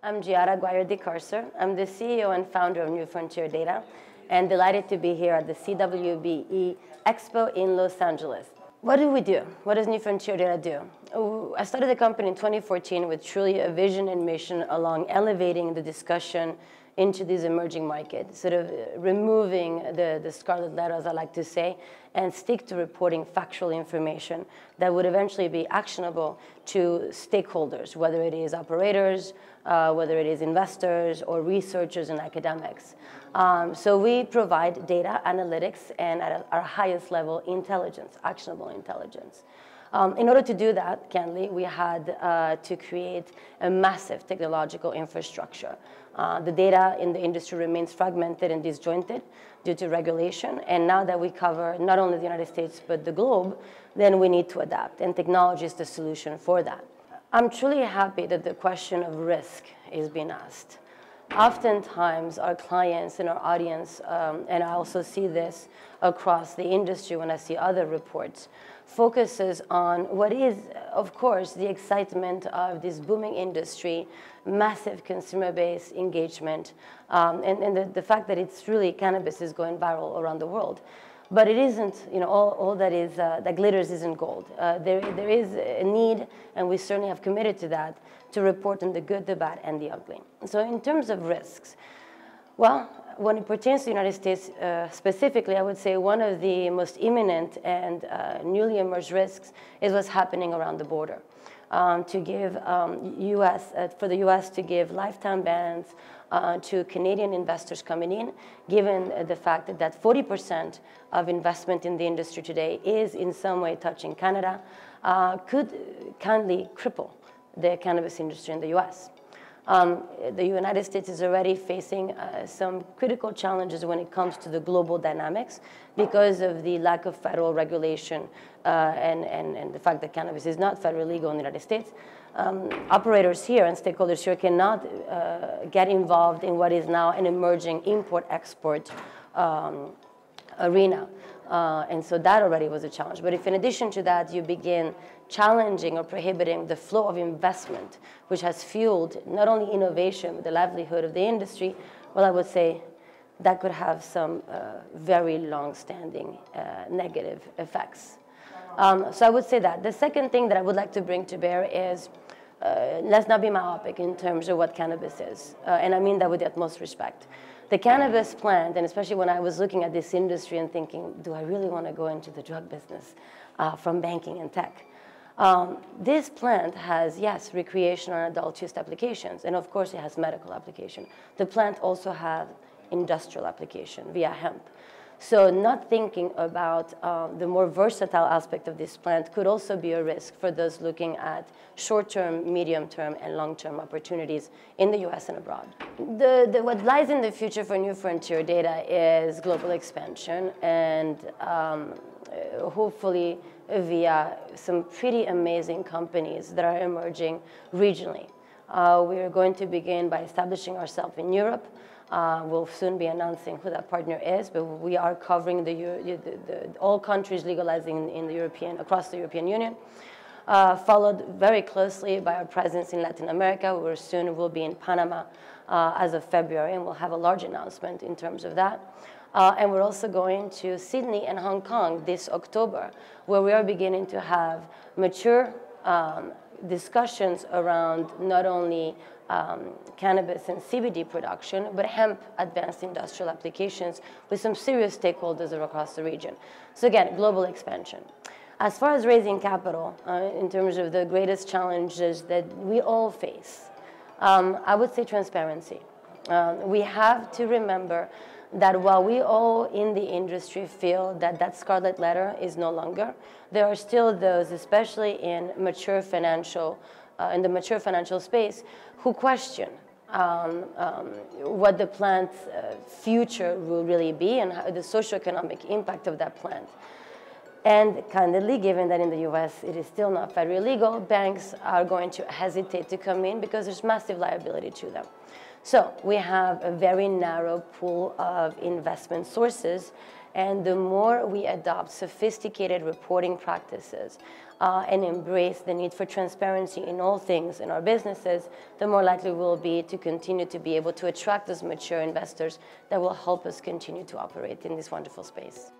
I'm Giadha DeCarcer. I'm the CEO and founder of New Frontier Data, and delighted to be here at the CWCB Expo in Los Angeles. What do we do? What does New Frontier Data do? I started the company in 2014 with truly a vision and mission along elevating the discussion into these emerging markets, sort of removing the scarlet letter, as I like to say, and stick to reporting factual information that would eventually be actionable to stakeholders, whether it is operators, whether it is investors or researchers and academics. So we provide data analytics and at our highest level intelligence, actionable intelligence. In order to do that, candidly, we had to create a massive technological infrastructure. The data in the industry remains fragmented and disjointed due to regulation, and now that we cover not only the United States but the globe, then we need to adapt, and technology is the solution for that. I'm truly happy that the question of risk is being asked. Oftentimes, our clients and our audience, and I also see this across the industry when I see other reports, focuses on what is, of course, the excitement of this booming industry, massive consumer-based engagement, and the fact that it's really, cannabis is going viral around the world. But it isn't, all that is that glitters isn't gold. There is a need, and we certainly have committed to that, to report on the good, the bad, and the ugly. So in terms of risks, well, when it pertains to the United States specifically, I would say one of the most imminent and newly emerged risks is what's happening around the border. To give for the U.S. to give lifetime bans to Canadian investors coming in, given the fact that 40% of investment in the industry today is in some way touching Canada, could kindly cripple the cannabis industry in the U.S. The United States is already facing some critical challenges when it comes to the global dynamics because of the lack of federal regulation and the fact that cannabis is not federally legal in the United States. Operators here and stakeholders here cannot get involved in what is now an emerging import-export arena. And so that already was a challenge. But if in addition to that you begin challenging or prohibiting the flow of investment, which has fueled not only innovation but the livelihood of the industry, well, I would say that could have some very long-standing negative effects. So I would say that. The second thing that I would like to bring to bear is let's not be myopic in terms of what cannabis is. And I mean that with the utmost respect. The cannabis plant, and especially when I was looking at this industry and thinking, do I really want to go into the drug business from banking and tech? This plant has, yes, recreational and adult use applications, and of course it has medical application. The plant also has industrial application via hemp. So not thinking about the more versatile aspect of this plant could also be a risk for those looking at short-term, medium-term, and long-term opportunities in the US and abroad. What lies in the future for New Frontier Data is global expansion, and hopefully via some pretty amazing companies that are emerging regionally. We are going to begin by establishing ourselves in Europe. We'll soon be announcing who that partner is, but we are covering all countries legalizing across the European Union, followed very closely by our presence in Latin America, where soon we'll be in Panama as of February, and we'll have a large announcement in terms of that. And we're also going to Sydney and Hong Kong this October, where we are beginning to have mature discussions around not only cannabis and CBD production, but hemp advanced industrial applications with some serious stakeholders across the region. So again, global expansion. As far as raising capital, in terms of the greatest challenges that we all face, I would say transparency. We have to remember that while we all in the industry feel that that scarlet letter is no longer, there are still those, especially in the mature financial space, who question what the plant's future will really be and the socioeconomic impact of that plant. And candidly, given that in the US it is still not federally legal, banks are going to hesitate to come in because there's massive liability to them. So we have a very narrow pool of investment sources, and the more we adopt sophisticated reporting practices and embrace the need for transparency in all things in our businesses, the more likely we'll be to continue to be able to attract those mature investors that will help us continue to operate in this wonderful space.